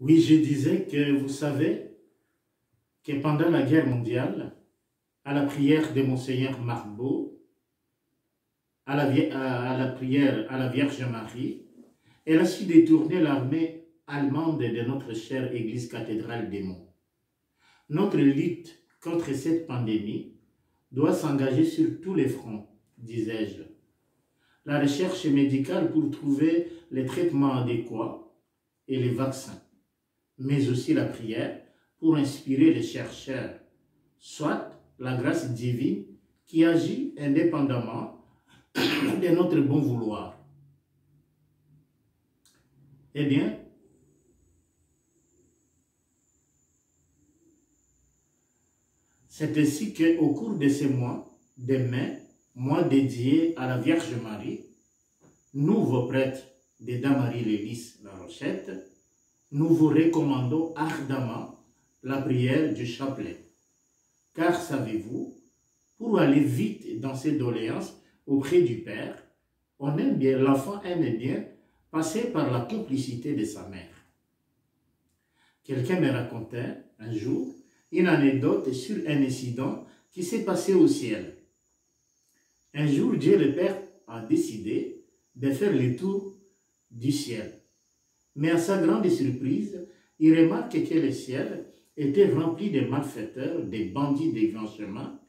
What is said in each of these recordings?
Oui, je disais que vous savez que pendant la guerre mondiale, à la prière de Monseigneur Marbeau, à la prière à la Vierge Marie, elle a su détourner l'armée allemande de notre chère église cathédrale des Monts. Notre lutte contre cette pandémie doit s'engager sur tous les fronts, disais-je. La recherche médicale pour trouver les traitements adéquats et les vaccins, mais aussi la prière pour inspirer les chercheurs, soit la grâce divine qui agit indépendamment de notre bon vouloir. Eh bien, c'est ainsi qu'au cours de ces mois de mai, mois dédié à la Vierge Marie, nous, vos prêtres de Damarie-les-Lys La Rochette, nous vous recommandons ardemment la prière du chapelet. Car savez-vous, pour aller vite dans ses doléances auprès du Père, l'enfant aime bien passer par la complicité de sa mère. Quelqu'un me racontait un jour une anecdote sur un incident qui s'est passé au ciel. Un jour, Dieu le Père a décidé de faire le tour du ciel. Mais à sa grande surprise, il remarque que le ciel était rempli de malfaiteurs, de bandits des grands chemins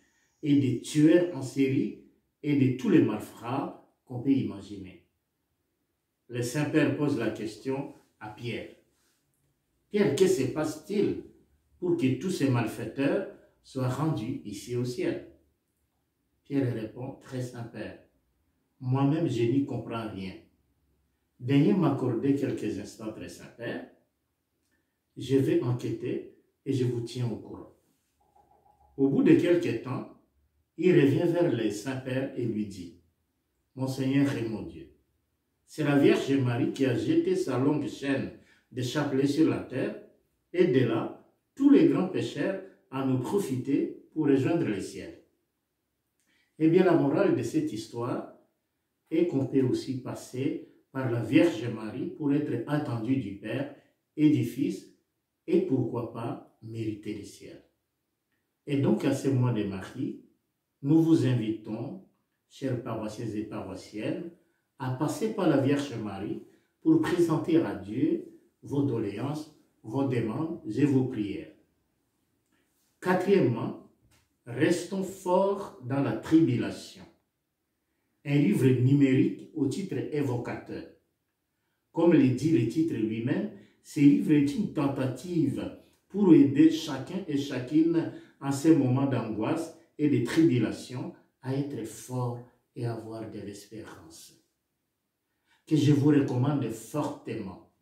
et de tueurs en série et de tous les malfrats qu'on peut imaginer. Le Saint-Père pose la question à Pierre. Pierre, que se passe-t-il pour que tous ces malfaiteurs soient rendus ici au ciel? Pierre répond, très Saint-Père, moi-même je n'y comprends rien. Daignez m'accorder quelques instants, très Saint-Père. Je vais enquêter et je vous tiens au courant. Au bout de quelques temps, il revient vers le Saint-Père et lui dit, mon Seigneur et mon Dieu, c'est la Vierge Marie qui a jeté sa longue chaîne de chapelet sur la terre, et de là, tous les grands pécheurs en ont profité pour rejoindre le ciel. Eh bien, la morale de cette histoire est qu'on peut aussi passer par la Vierge Marie pour être attendu du Père et du Fils, et pourquoi pas mériter le ciel. Et donc, à ce mois de Marie, nous vous invitons, chers paroissiens et paroissiennes, à passer par la Vierge Marie pour présenter à Dieu vos doléances, vos demandes et vos prières. Quatrièmement, restons forts dans la tribulation. Un livre numérique au titre évocateur. Comme le dit le titre lui-même, ce livre est une tentative pour aider chacun et chacune en ces moments d'angoisse et de tribulation à être fort et avoir de l'espérance. Que je vous recommande fortement.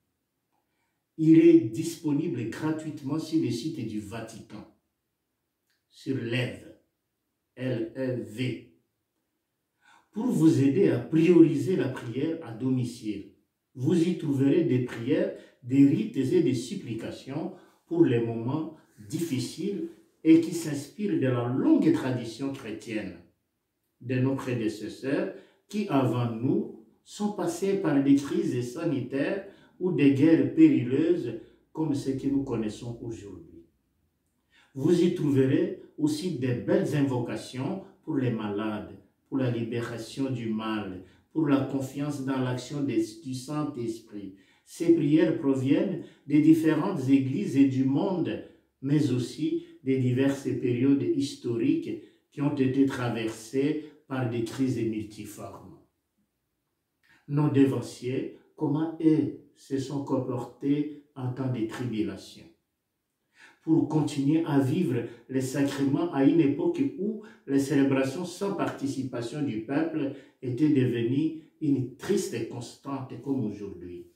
Il est disponible gratuitement sur le site du Vatican, sur l'EV, L-E-V, pour vous aider à prioriser la prière à domicile. Vous y trouverez des prières, des rites et des supplications pour les moments difficiles et qui s'inspirent de la longue tradition chrétienne de nos prédécesseurs qui, avant nous, sont passés par des crises sanitaires ou des guerres périlleuses comme ce que nous connaissons aujourd'hui. Vous y trouverez aussi de belles invocations pour les malades, pour la libération du mal, pour la confiance dans l'action du Saint-Esprit. Ces prières proviennent des différentes églises et du monde, mais aussi des diverses périodes historiques qui ont été traversées par des crises multiformes. Nos dévanciers, comment eux se sont comportés en temps de tribulation, pour continuer à vivre les sacrements à une époque où les célébrations sans participation du peuple étaient devenues une triste constante comme aujourd'hui.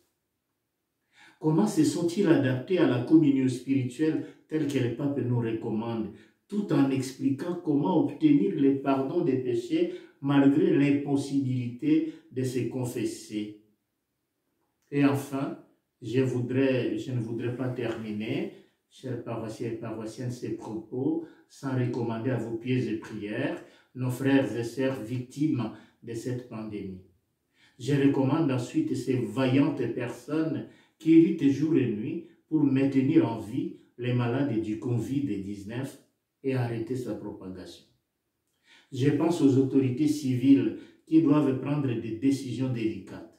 Comment se sont-ils adaptés à la communion spirituelle telle que le pape nous recommande, tout en expliquant comment obtenir le pardon des péchés malgré l'impossibilité de se confesser? Et enfin, je ne voudrais pas terminer, chers paroissiens et paroissiennes, ces propos sans recommander à vos pieds et prières nos frères et sœurs victimes de cette pandémie. Je recommande ensuite ces vaillantes personnes qui luttent jour et nuit pour maintenir en vie les malades du Covid-19 et arrêter sa propagation. Je pense aux autorités civiles qui doivent prendre des décisions délicates,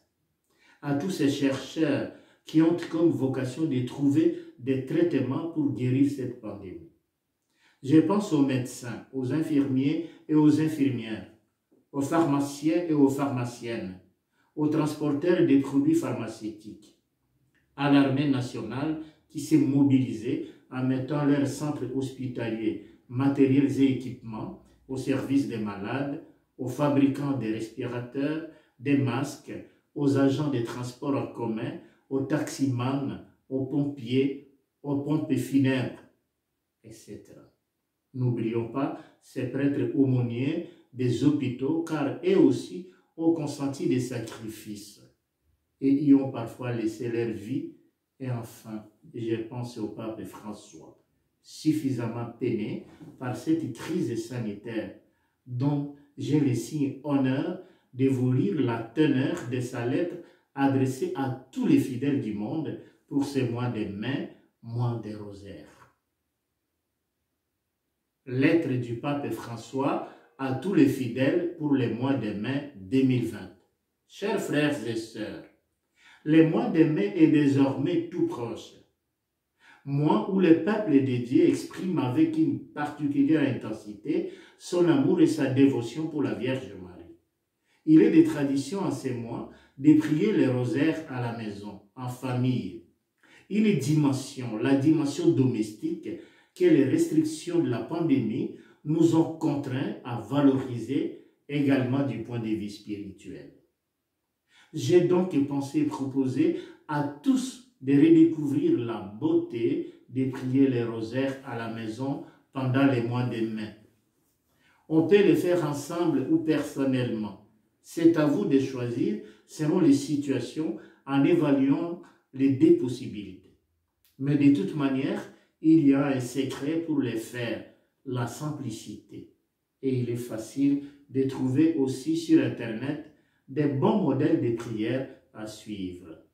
à tous ces chercheurs qui ont comme vocation de trouver des traitements pour guérir cette pandémie. Je pense aux médecins, aux infirmiers et aux infirmières, aux pharmaciens et aux pharmaciennes, aux transporteurs des produits pharmaceutiques, à l'armée nationale qui s'est mobilisée en mettant leurs centres hospitaliers, matériels et équipements au service des malades, aux fabricants des respirateurs, des masques, aux agents des transports en commun, aux taximans, aux pompiers, aux pompes funèbres, etc. N'oublions pas ces prêtres aumôniers des hôpitaux, car eux aussi ont consenti des sacrifices et y ont parfois laissé leur vie. Et enfin, je pense au pape François, suffisamment peiné par cette crise sanitaire, dont j'ai le signe honneur de vous lire la teneur de sa lettre adressée à tous les fidèles du monde pour ce mois de mai, mois des rosaires. Lettre du pape François à tous les fidèles pour le mois de mai 2020. Chers frères et sœurs, le mois de mai est désormais tout proche. Mois où le peuple de Dieu exprime avec une particulière intensité son amour et sa dévotion pour la Vierge Marie. Il est de tradition en ces mois de prier les rosaires à la maison, en famille. Une dimension, la dimension domestique, que les restrictions de la pandémie nous ont contraints à valoriser également du point de vue spirituel. J'ai donc pensé proposer à tous de redécouvrir la beauté de prier les rosaires à la maison pendant les mois de mai. On peut le faire ensemble ou personnellement. C'est à vous de choisir selon les situations en évaluant les deux possibilités. Mais de toute manière, il y a un secret pour les faire, la simplicité. Et il est facile de trouver aussi sur Internet des bons modèles de prière à suivre.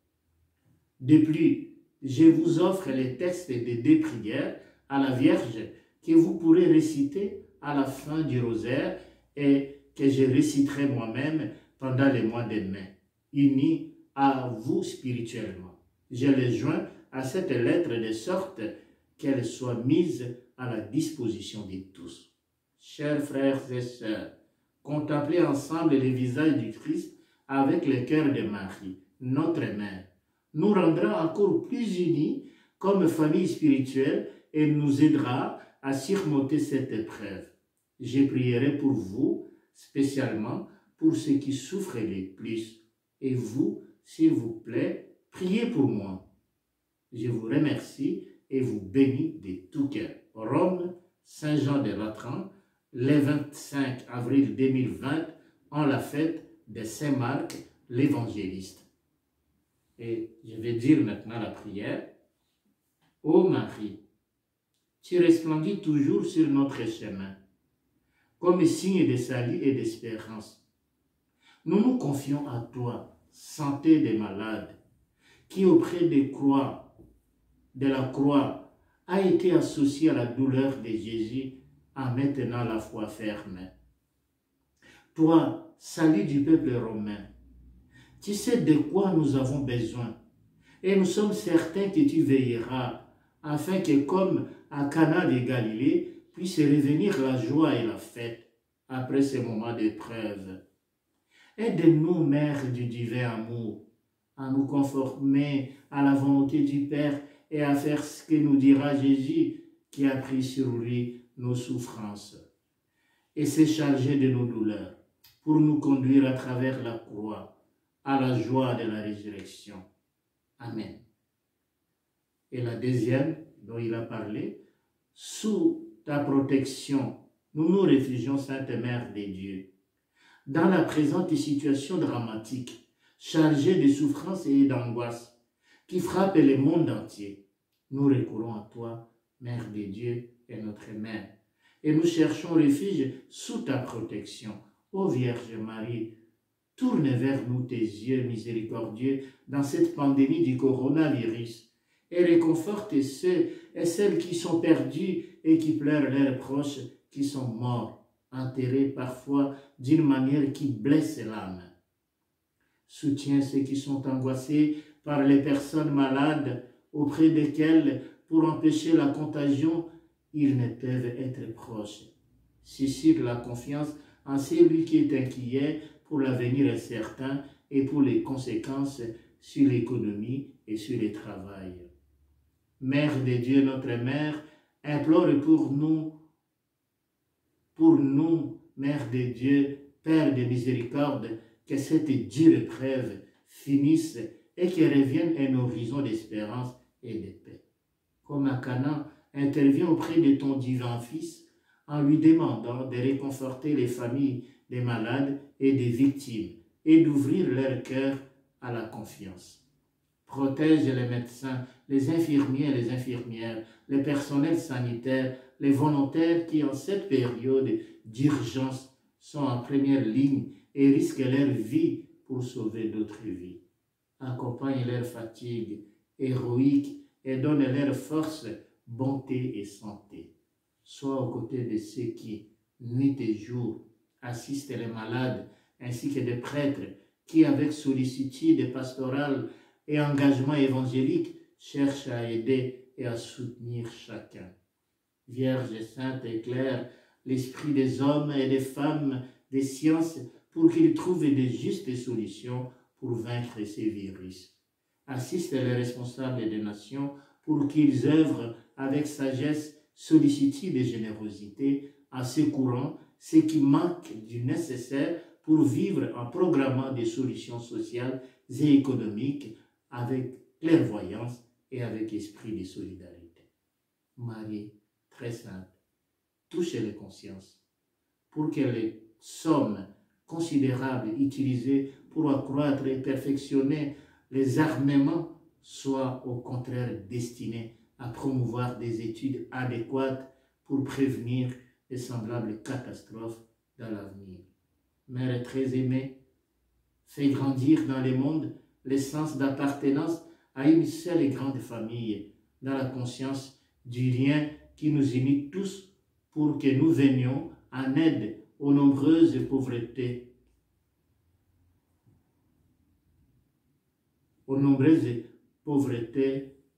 De plus, je vous offre les textes des deux prières à la Vierge que vous pourrez réciter à la fin du rosaire et que je réciterai moi-même pendant les mois de mai, unis à vous spirituellement. Je les joins à cette lettre de sorte qu'elle soit mise à la disposition de tous. Chers frères et sœurs, contemplez ensemble le visage du Christ avec le cœur de Marie, notre mère, nous rendra encore plus unis comme famille spirituelle et nous aidera à surmonter cette épreuve. Je prierai pour vous, spécialement pour ceux qui souffrent le plus. Et vous, s'il vous plaît, priez pour moi. Je vous remercie et vous bénis de tout cœur. Rome, Saint-Jean de Latran, le 25 avril 2020, en la fête de Saint-Marc, l'évangéliste. Et je vais dire maintenant la prière. Ô Marie, tu resplendis toujours sur notre chemin, comme signe de salut et d'espérance. Nous nous confions à toi, santé des malades, qui auprès de la croix, a été associée à la douleur de Jésus en maintenant la foi ferme. Toi, salut du peuple romain, tu sais de quoi nous avons besoin, et nous sommes certains que tu veilleras, afin que comme à Cana de Galilée, puisse revenir la joie et la fête après ces moments d'épreuve. Aide-nous, Mère du divin amour, à nous conformer à la volonté du Père et à faire ce que nous dira Jésus qui a pris sur lui nos souffrances et s'est chargé de nos douleurs pour nous conduire à travers la croix à la joie de la résurrection. Amen. Et la deuxième dont il a parlé, sous ta protection, nous nous réfugions, Sainte Mère de Dieu. Dans la présente situation dramatique, chargée de souffrances et d'angoisse, qui frappe le monde entier, nous recourons à toi, Mère de Dieu et notre Mère, et nous cherchons refuge sous ta protection. Ô Vierge Marie, tourne vers nous tes yeux miséricordieux dans cette pandémie du coronavirus et réconforte ceux et celles qui sont perdus et qui pleurent leurs proches qui sont morts, enterrés parfois d'une manière qui blesse l'âme. Soutiens ceux qui sont angoissés par les personnes malades auprès desquelles, pour empêcher la contagion, ils ne peuvent être proches. Suscite la confiance en celui qui est inquiet pour l'avenir incertain et pour les conséquences sur l'économie et sur le travail. Mère de Dieu, notre Mère, implore pour nous, Mère de Dieu, Père de miséricorde, que cette dure épreuve finisse et que revienne un horizon d'espérance et de paix. Comme Canaan intervient auprès de ton divin Fils en lui demandant de réconforter les familles des malades et des victimes et d'ouvrir leur cœur à la confiance. Protège les médecins, les infirmiers et les infirmières, les personnels sanitaires, les volontaires qui, en cette période d'urgence, sont en première ligne et risquent leur vie pour sauver d'autres vies. Accompagne leur fatigue héroïque et donne leur force, bonté et santé. Sois aux côtés de ceux qui, nuit et jour, assistent les malades, ainsi que des prêtres qui, avec sollicitude pastorale et engagement évangélique, cherchent à aider et à soutenir chacun. Vierge sainte, éclaire l'esprit des hommes et des femmes des sciences pour qu'ils trouvent de justes solutions pour vaincre ces virus. Assiste les responsables des nations pour qu'ils œuvrent avec sagesse, sollicitude et générosité en secourant ce qui manque du nécessaire pour vivre en programmant des solutions sociales et économiques avec clairvoyance et avec esprit de solidarité. Marie, très sainte, touche les consciences pour que les sommes considérables utilisées pour accroître et perfectionner les armements soient au contraire destinés à promouvoir des études adéquates pour prévenir de semblables catastrophes dans l'avenir. Mère très aimée, fais grandir dans le monde le sens d'appartenance à une seule et grande famille, dans la conscience du lien qui nous unit tous pour que nous venions en aide aux nombreuses pauvretés,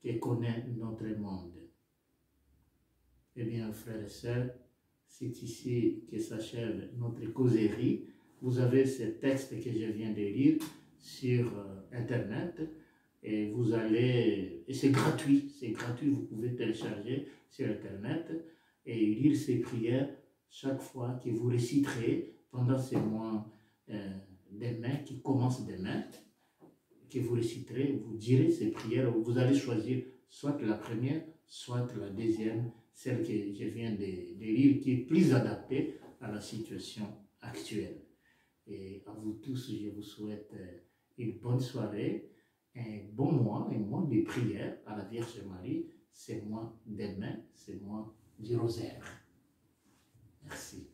que connaît notre monde. Eh bien, frères et sœurs, c'est ici que s'achève notre causerie. Vous avez ce texte que je viens de lire sur Internet et vous allez, et c'est gratuit, vous pouvez télécharger sur Internet et lire ces prières chaque fois que vous réciterez pendant ces mois demain, qui commencent demain, que vous réciterez, vous direz ces prières, vous allez choisir soit la première, soit la deuxième, celle que je viens de lire, qui est plus adaptée à la situation actuelle. Et à vous tous, je vous souhaite une bonne soirée, un bon mois, un mois de prière à la Vierge Marie. C'est moi demain, c'est moi du rosaire. Merci.